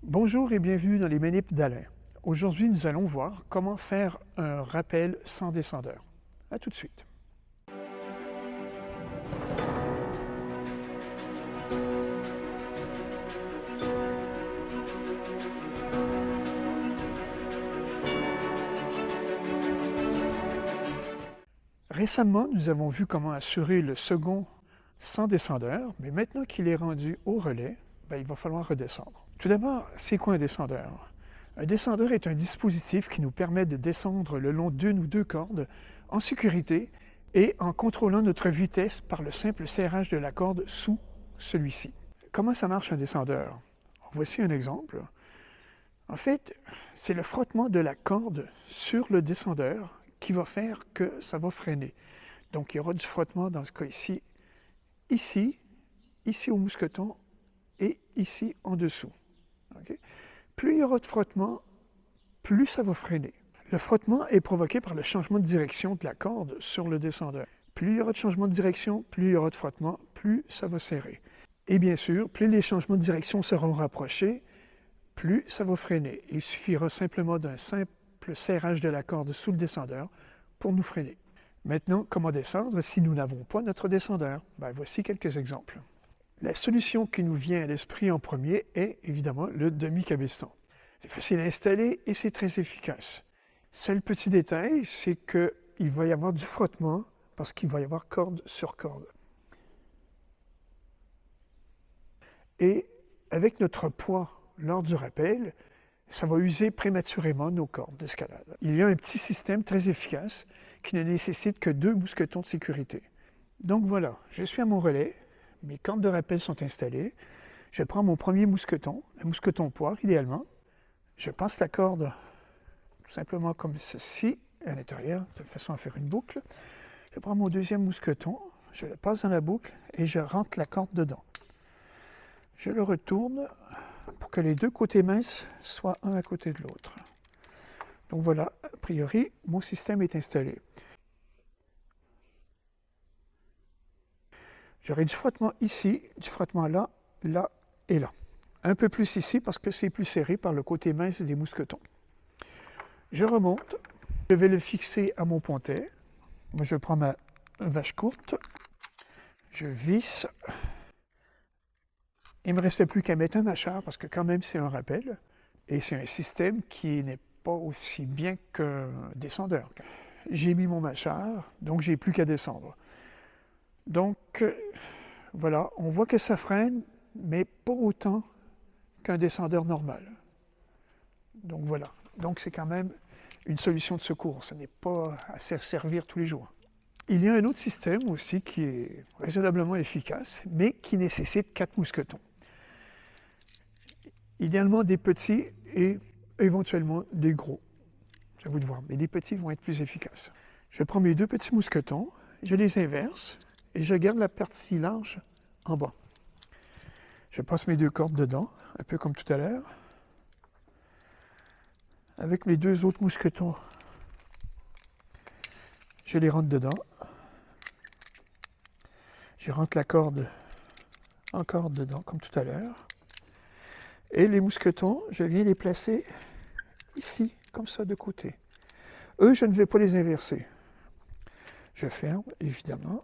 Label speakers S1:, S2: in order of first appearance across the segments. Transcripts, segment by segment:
S1: Bonjour et bienvenue dans les Manips d'Alain. Aujourd'hui, nous allons voir comment faire un rappel sans descendeur. À tout de suite. Récemment, nous avons vu comment assurer le second sans descendeur, mais maintenant qu'il est rendu au relais, il va falloir redescendre. Tout d'abord, c'est quoi un descendeur? Un descendeur est un dispositif qui nous permet de descendre le long d'une ou deux cordes en sécurité et en contrôlant notre vitesse par le simple serrage de la corde sous celui-ci. Comment ça marche un descendeur? Voici un exemple. En fait, c'est le frottement de la corde sur le descendeur qui va faire que ça va freiner. Donc, il y aura du frottement dans ce cas ici, ici au mousqueton et ici en dessous. Okay? Plus il y aura de frottement, plus ça va freiner. Le frottement est provoqué par le changement de direction de la corde sur le descendeur. Plus il y aura de changement de direction, plus il y aura de frottement, plus ça va serrer. Et bien sûr, plus les changements de direction seront rapprochés, plus ça va freiner. Il suffira simplement d'un simple serrage de la corde sous le descendeur pour nous freiner. Maintenant, comment descendre si nous n'avons pas notre descendeur? Voici quelques exemples. La solution qui nous vient à l'esprit en premier est évidemment le demi-cabeston. C'est facile à installer et c'est très efficace. Seul petit détail, c'est qu'il va y avoir du frottement parce qu'il va y avoir corde sur corde. Et avec notre poids lors du rappel, ça va user prématurément nos cordes d'escalade. Il y a un petit système très efficace qui ne nécessite que 2 mousquetons de sécurité. Donc voilà, je suis à mon relais, mes cordes de rappel sont installées, je prends mon premier mousqueton, le mousqueton poire idéalement, je passe la corde tout simplement comme ceci à l'intérieur, de façon à faire une boucle. Je prends mon deuxième mousqueton, je le passe dans la boucle et je rentre la corde dedans. Je le retourne pour que les deux côtés minces soient un à côté de l'autre. Donc voilà, a priori, mon système est installé. J'aurai du frottement ici, du frottement là, là et là. Un peu plus ici parce que c'est plus serré par le côté mince des mousquetons. Je remonte, je vais le fixer à mon pontet. Moi, je prends ma vache courte, je visse. Il ne me restait plus qu'à mettre un mâchard parce que quand même c'est un rappel et c'est un système qui n'est pas aussi bien qu'un descendeur. J'ai mis mon mâchard, donc j'ai plus qu'à descendre. Donc voilà, on voit que ça freine, mais pas autant qu'un descendeur normal. Donc voilà, donc c'est quand même une solution de secours, ce n'est pas à se servir tous les jours. Il y a un autre système aussi qui est raisonnablement efficace, mais qui nécessite 4 mousquetons. Idéalement des petits et éventuellement des gros. C'est à vous de voir, mais les petits vont être plus efficaces. Je prends mes 2 petits mousquetons, je les inverse et je garde la partie large en bas. Je passe mes 2 cordes dedans, un peu comme tout à l'heure. Avec mes 2 autres mousquetons, je les rentre dedans. Je rentre la corde encore dedans, comme tout à l'heure. Et les mousquetons, je viens les placer ici, comme ça, de côté. Eux, je ne vais pas les inverser. Je ferme, évidemment.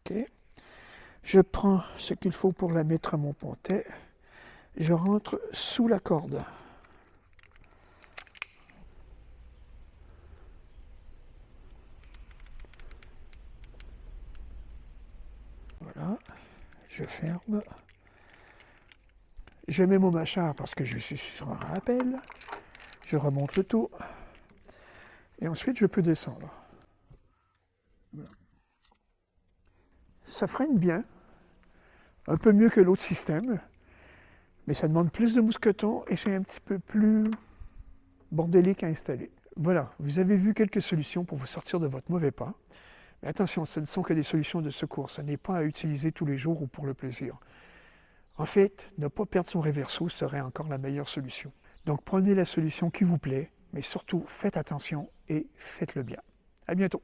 S1: OK. Je prends ce qu'il faut pour la mettre à mon pontet. Je rentre sous la corde. Voilà, je ferme. Je mets mon mâchard parce que je suis sur un rappel. Je remonte le tout. Et ensuite, je peux descendre. Voilà. Ça freine bien, un peu mieux que l'autre système, mais ça demande plus de mousquetons et c'est un petit peu plus bordélique à installer. Voilà, vous avez vu quelques solutions pour vous sortir de votre mauvais pas. Mais attention, ce ne sont que des solutions de secours, ce n'est pas à utiliser tous les jours ou pour le plaisir. En fait, ne pas perdre son réverso serait encore la meilleure solution. Donc prenez la solution qui vous plaît, mais surtout faites attention et faites-le bien. À bientôt.